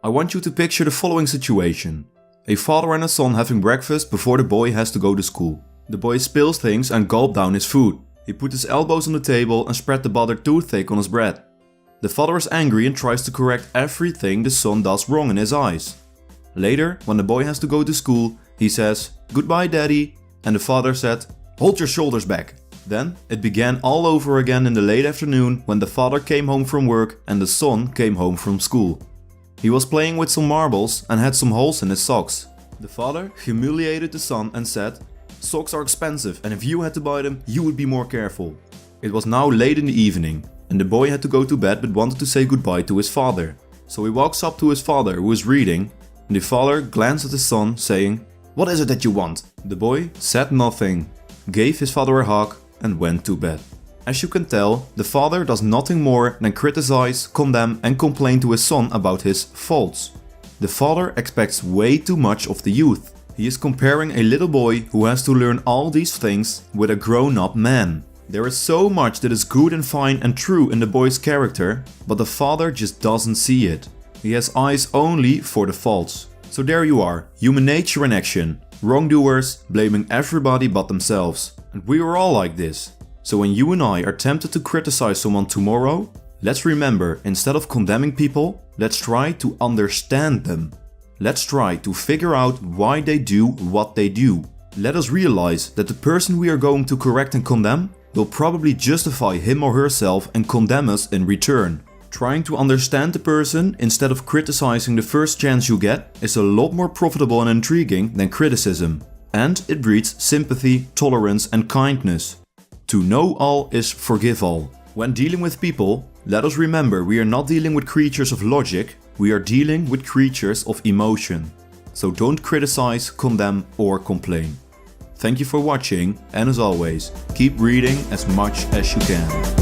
I want you to picture the following situation. A father and a son having breakfast before the boy has to go to school. The boy spills things and gulped down his food. He put his elbows on the table and spread the butter too thick on his bread. The father is angry and tries to correct everything the son does wrong in his eyes. Later, when the boy has to go to school, he says, "Goodbye, Daddy," and the father said, "Hold your shoulders back." Then it began all over again in the late afternoon when the father came home from work and the son came home from school. He was playing with some marbles and had some holes in his socks. The father humiliated the son and said, "Socks are expensive and if you had to buy them, you would be more careful." It was now late in the evening and the boy had to go to bed but wanted to say goodbye to his father. So he walks up to his father who is reading and the father glanced at his son saying, "What is it that you want?" The boy said nothing, gave his father a hug and went to bed. As you can tell, the father does nothing more than criticize, condemn and complain to his son about his faults. The father expects way too much of the youth. He is comparing a little boy who has to learn all these things with a grown-up man. There is so much that is good and fine and true in the boy's character, but the father just doesn't see it. He has eyes only for the faults. So there you are, human nature in action. Wrongdoers blaming everybody but themselves. And we are all like this. So when you and I are tempted to criticize someone tomorrow, let's remember, instead of condemning people, let's try to understand them. Let's try to figure out why they do what they do. Let us realize that the person we are going to correct and condemn will probably justify him or herself and condemn us in return. Trying to understand the person instead of criticizing the first chance you get is a lot more profitable and intriguing than criticism. And it breeds sympathy, tolerance and kindness. To know all is forgive all. When dealing with people, let us remember we are not dealing with creatures of logic, we are dealing with creatures of emotion. So don't criticize, condemn or complain. Thank you for watching and as always, keep reading as much as you can.